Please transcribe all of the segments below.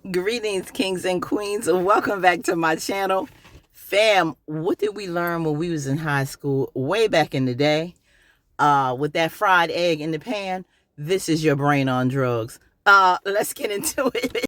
Greetings, kings and queens. Welcome back to my channel. Fam, what did we learn when we was in high school way back in the day? With that fried egg in the pan, this is your brain on drugs. Let's get into it.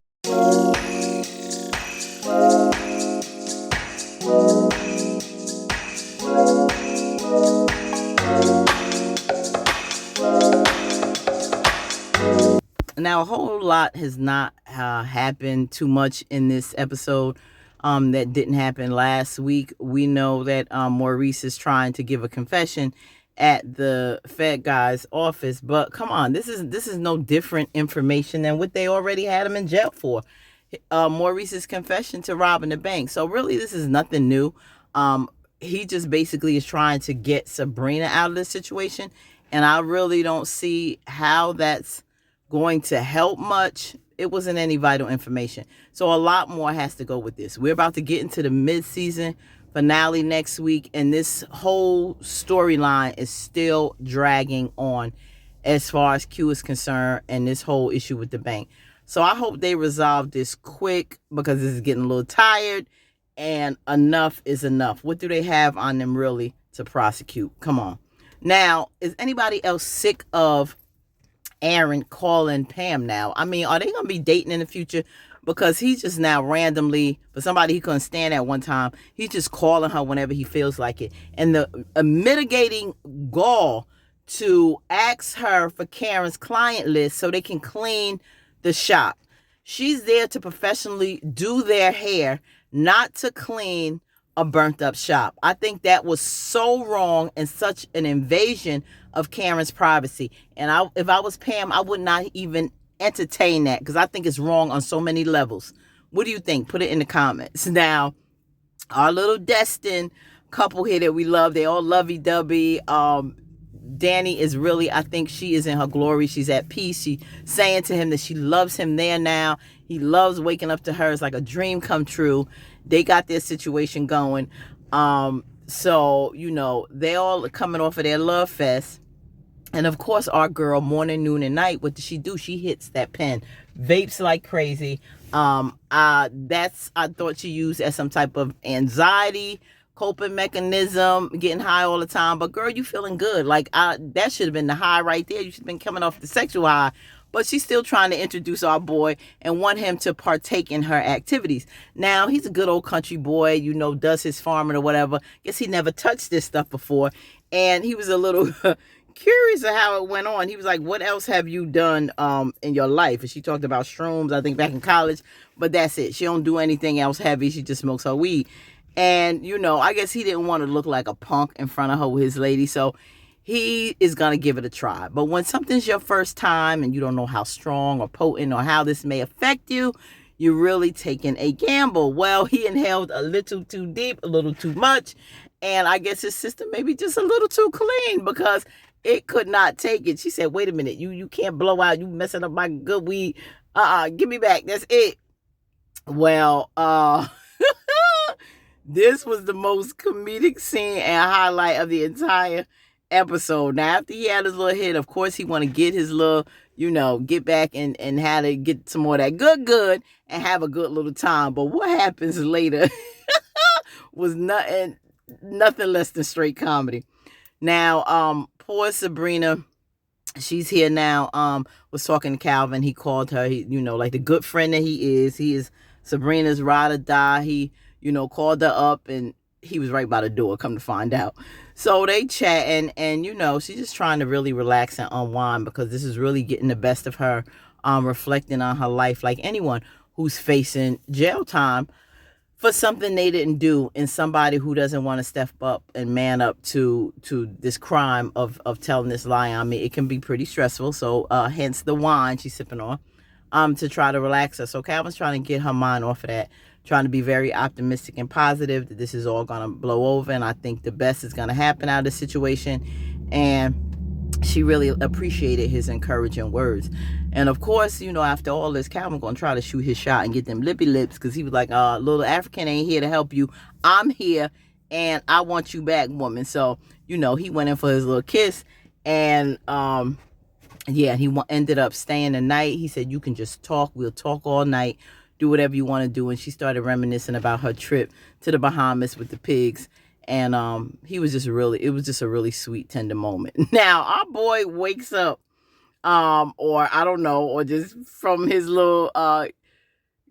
Now, a whole lot has not happened too much in this episode that didn't happen last week. We know that Maurice is trying to give a confession at the Fed guy's office, but come on, this is no different information than what they already had him in jail for. Maurice's confession to robbing the bank. So really, this is nothing new. He just basically is trying to get Sabrina out of this situation, and I really don't see how that's going to help much. It wasn't any vital information. So a lot more has to go with this. We're about to get into the mid-season finale next week, and this whole storyline is still dragging on as far as Q is concerned and this whole issue with the bank. So I hope they resolve this quick because this is getting a little tired and enough is enough. What do they have on them really to prosecute? Come on. Now, is anybody else sick of Aaron calling Pam now? I mean, are they going to be dating in the future? Because he's just now randomly, for somebody he couldn't stand at one time, he's just calling her whenever he feels like it. And the mitigating gall to ask her for Karen's client list so they can clean the shop. She's there to professionally do their hair, not to clean a burnt up shop. I think that was so wrong and such an invasion of Karen's privacy. And if I was Pam, I would not even entertain that because I think it's wrong on so many levels. What do you think? Put it in the comments. Now, our little destined couple here that we love, they all lovey-dovey. DANNI is really, I think she is in her glory. She's at peace. She's saying to him that she loves him there now. He loves waking up to her. It's like a dream come true. They got their situation going. So, they all are coming off of their love fest. And of course, our girl, morning, noon, and night, what does she do? She hits that pen, vapes like crazy. I thought she used as some type of anxiety coping mechanism, getting high all the time. But girl, you feeling good. Like that should have been the high right there. You should have been coming off the sexual high. But she's still trying to introduce our boy and want him to partake in her activities. Now, he's a good old country boy, does his farming or whatever. Guess he never touched this stuff before. And he was a little curious of how it went on. He was like, what else have you done in your life? And she talked about shrooms, I think, back in college. But that's it. She don't do anything else heavy. She just smokes her weed. And, I guess he didn't want to look like a punk in front of her with his lady. So he is going to give it a try. But when something's your first time and you don't know how strong or potent or how this may affect you, you're really taking a gamble. Well, he inhaled a little too deep, a little too much. And I guess his system maybe just a little too clean because it could not take it. She said, wait a minute, you can't blow out. You messing up my good weed. Give me back. That's it. Well, this was the most comedic scene and highlight of the entire episode. Now, after he had his little hit, of course, he want to get his little, get back and how to get some more of that good and have a good little time. But what happens later was nothing less than straight comedy. Now, poor Sabrina, she's here now, was talking to Calvin. He called her, like the good friend that he is Sabrina's ride or die. He, called her up and he was right by the door, come to find out. So they chatting and, she's just trying to really relax and unwind because this is really getting the best of her, reflecting on her life like anyone who's facing jail time for something they didn't do and somebody who doesn't want to step up and man up to this crime of telling this lie on me. It can be pretty stressful. So hence the wine she's sipping on to try to relax her. So Calvin's trying to get her mind off of that, trying to be very optimistic and positive that this is all going to blow over. And I think the best is going to happen out of the situation. And she really appreciated his encouraging words. And of course, after all this, Calvin going to try to shoot his shot and get them lippy lips because he was like, little African ain't here to help you. I'm here and I want you back, woman. So, he went in for his little kiss and, he ended up staying the night. He said, you can just talk. We'll talk all night. do whatever you want to do. And she started reminiscing about her trip to the Bahamas with the pigs. And it was just a really sweet, tender moment. Now, our boy wakes up, or I don't know, or just from his little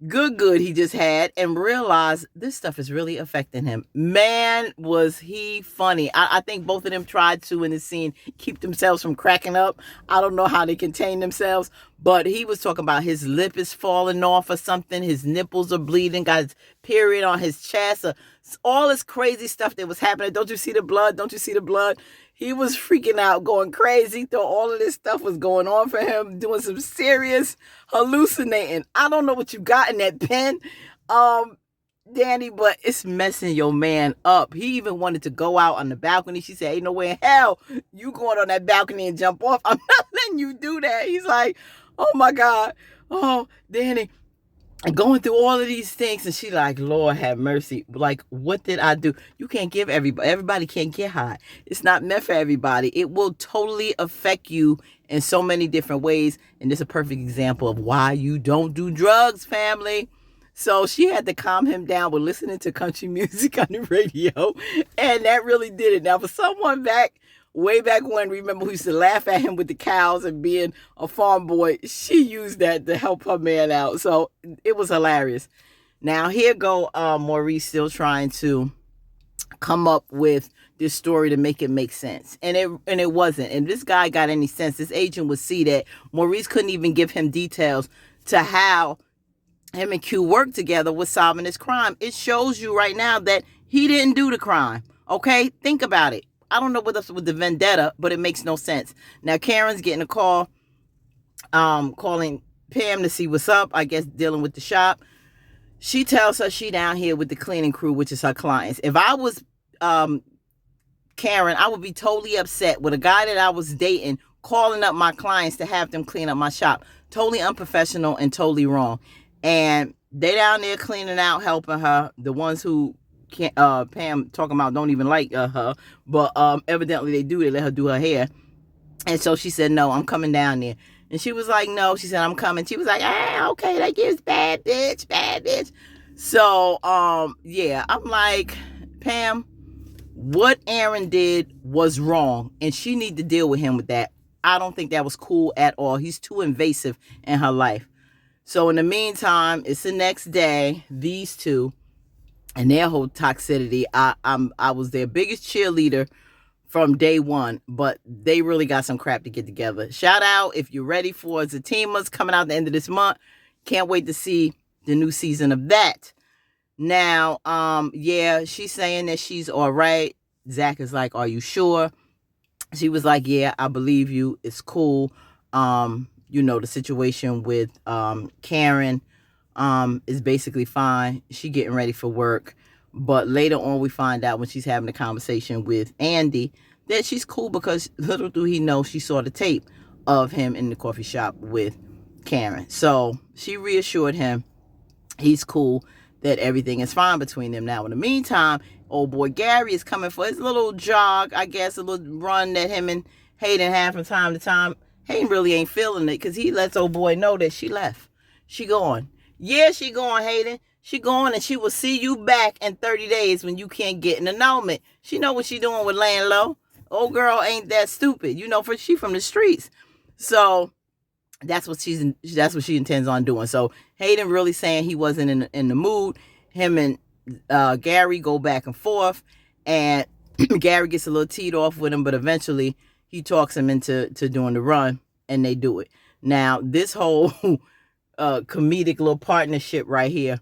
good he just had, and realized this stuff is really affecting him. Man, was he funny. I think both of them tried to, in the scene, keep themselves from cracking up. I don't know how they contain themselves, but he was talking about his lip is falling off or something, his nipples are bleeding, got his period on his chest, all this crazy stuff that was happening. Don't you see the blood? Don't you see the blood? He was freaking out, going crazy. Thought all of this stuff was going on for him, doing some serious hallucinating. I don't know what you got in that pen, Danny, but it's messing your man up. He even wanted to go out on the balcony. She said, ain't no way in hell you going on that balcony and jump off. I'm not letting you do that. He's like, oh my God. Oh, Danny. And going through all of these things, and she like, Lord have mercy. Like, what did I do? You can't give everybody can't get high. It's not meant for everybody. It will totally affect you in so many different ways. And this is a perfect example of why you don't do drugs, family. So she had to calm him down with listening to country music on the radio. And that really did it. Now, for someone way back when, remember, we used to laugh at him with the cows and being a farm boy, she used that to help her man out. So it was hilarious. Now here go Maurice still trying to come up with this story to make it make sense. And it wasn't. And this guy got any sense. This agent would see that Maurice couldn't even give him details to how him and Q worked together with solving this crime. It shows you right now that he didn't do the crime. Okay? Think about it. I don't know what's up with the vendetta, but it makes no sense. Now, Karen's getting a call, calling Pam to see what's up, I guess dealing with the shop. She tells her she down here with the cleaning crew, which is her clients. If I was Karen, I would be totally upset with a guy that I was dating calling up my clients to have them clean up my shop. Totally unprofessional and totally wrong. And they down there cleaning out, helping her. The ones who Pam talking about don't even like her, but evidently they do. They let her do her hair. And so she said, no, I'm coming down there. And she was like, no. She said, I'm coming. She was like, okay, that gives bad bitch. So yeah, I'm like, Pam, what Aaron did was wrong, and she need to deal with him with that. I don't think that was cool at all. He's too invasive in her life. So in the meantime, it's the next day, these two and their whole toxicity. I was their biggest cheerleader from day one, but they really got some crap to get together. Shout out if you're ready for Zatima's coming out at the end of this month. Can't wait to see the new season of that. Now, yeah, she's saying that she's all right. Zach is like, are you sure? She was like, yeah, I believe you. It's cool. The situation with Karen is basically fine. She getting ready for work. But later on, we find out when she's having a conversation with Andy that she's cool because little do he know she saw the tape of him in the coffee shop with Karen. So she reassured him he's cool, that everything is fine between them. Now, in the meantime, old boy Gary is coming for his little jog, I guess, a little run that him and Hayden have from time to time. Hayden really ain't feeling it because he lets old boy know that she left. She gone. Yeah, she gone, Hayden. She gone, and she will see you back in 30 days when you can't get an annulment. She know what she doing with laying low. Old girl ain't that stupid. She from the streets. So that's what she intends on doing. So Hayden really saying he wasn't in the mood. Him and Gary go back and forth, and Gary gets a little teed off with him, but eventually he talks him into doing the run, and they do it. Now, this whole comedic little partnership right here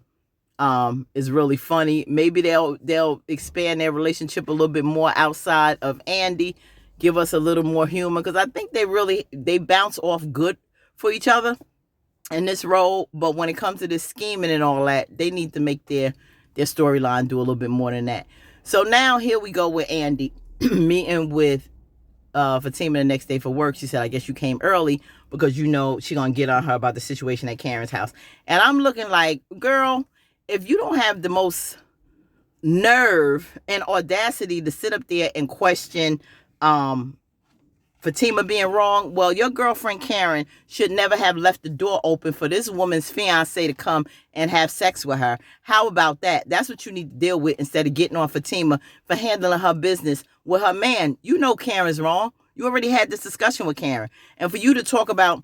is really funny. Maybe they'll expand their relationship a little bit more outside of Andy, give us a little more humor, because I think they bounce off good for each other in this role. But when it comes to this scheming and all that, they need to make their storyline do a little bit more than that. So now here we go with Andy meeting with Fatima the next day for work. She said, I guess you came early because she gonna get on her about the situation at Karen's house. And I'm looking like, girl, if you don't have the most nerve and audacity to sit up there and question Fatima being wrong, well, your girlfriend Karen should never have left the door open for this woman's fiance to come and have sex with her. How about that? That's what you need to deal with instead of getting on Fatima for handling her business with her man. You know Karen's wrong. You already had this discussion with Karen. And for you to talk about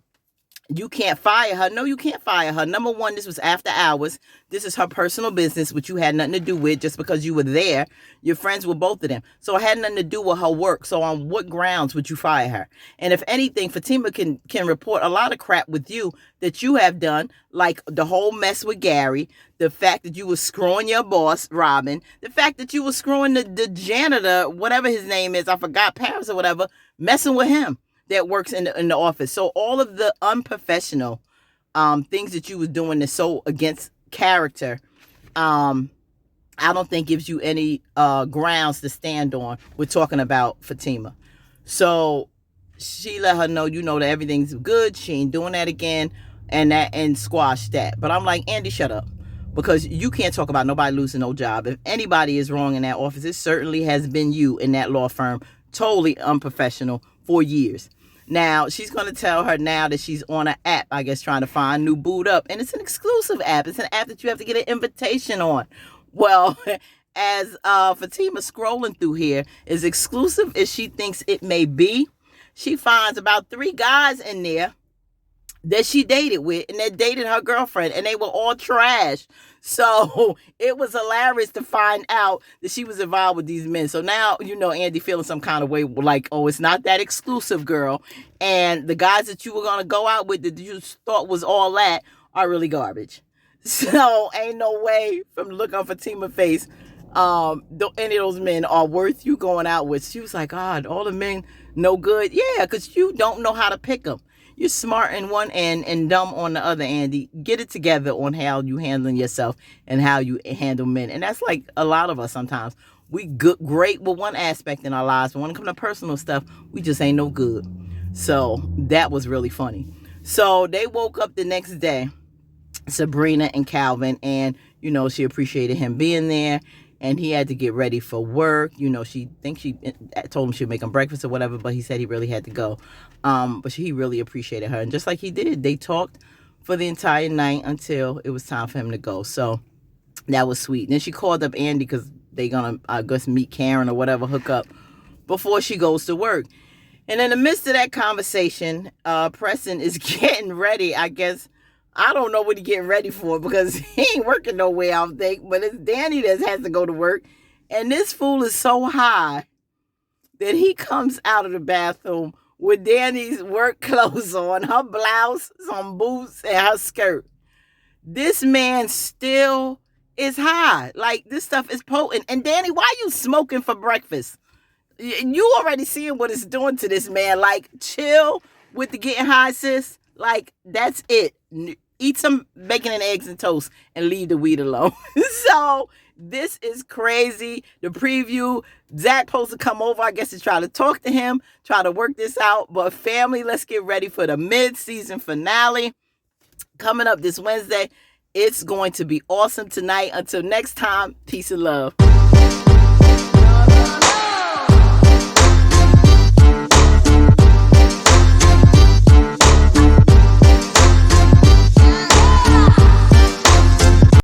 you can't fire her. No, you can't fire her. Number one, this was after hours. This is her personal business, which you had nothing to do with just because you were there. You're friends with both of them. So it had nothing to do with her work. So on what grounds would you fire her? And if anything, Fatima can report a lot of crap with you that you have done, like the whole mess with Gary, the fact that you were screwing your boss, Robin, the fact that you were screwing the janitor, whatever his name is, I forgot, Paris or whatever, messing with him. That works in the office. So all of the unprofessional things that you was doing that's so against character, I don't think gives you any grounds to stand on. We're talking about Fatima. So she let her know, that everything's good. She ain't doing that again, and squash that. But I'm like, Andy, shut up. Because you can't talk about nobody losing no job. If anybody is wrong in that office, it certainly has been you in that law firm. Totally unprofessional for years. Now, she's going to tell her now that she's on an app, I guess, trying to find new boot up. And it's an exclusive app. It's an app that you have to get an invitation on. Well, as Fatima scrolling through here, as exclusive as she thinks it may be, she finds about 3 guys in there that she dated with and that dated her girlfriend, and they were all trash. So it was hilarious to find out that she was involved with these men. So now, Andy feeling some kind of way like, oh, it's not that exclusive, girl. And the guys that you were going to go out with that you thought was all that are really garbage. So ain't no way from the look on Fatima's face, any of those men are worth you going out with. She was like, God, all the men no good. Yeah, because you don't know how to pick them. You're smart in one end and dumb on the other, Andy. Get it together on how you handling yourself and how you handle men. And that's like a lot of us sometimes. We great with one aspect in our lives, but when it comes to personal stuff, we just ain't no good. So that was really funny. So they woke up the next day, Sabrina and Calvin, and, she appreciated him being there. And he had to get ready for work. She told him she'd make him breakfast or whatever, but he said he really had to go. But he really appreciated her. And just like he did, they talked for the entire night until it was time for him to go. So that was sweet. And then she called up Andy because they're going to, I guess, meet Karen or whatever, hook up before she goes to work. And in the midst of that conversation, Preston is getting ready, I guess. I don't know what he's getting ready for because he ain't working nowhere, I think. But it's Danny that has to go to work. And this fool is so high that he comes out of the bathroom with Danny's work clothes on, her blouse, some boots, and her skirt. This man still is high. Like, this stuff is potent. And Danny, why are you smoking for breakfast? You already seeing what it's doing to this man. Like, chill with the getting high, sis. Like, that's it. Eat some bacon and eggs and toast and leave the weed alone. So this is crazy. The preview, Zach supposed to come over, I guess, to try to talk to him, try to work this out. But family, let's get ready for the mid-season finale coming up this Wednesday. It's going to be awesome tonight. Until next time, peace and love.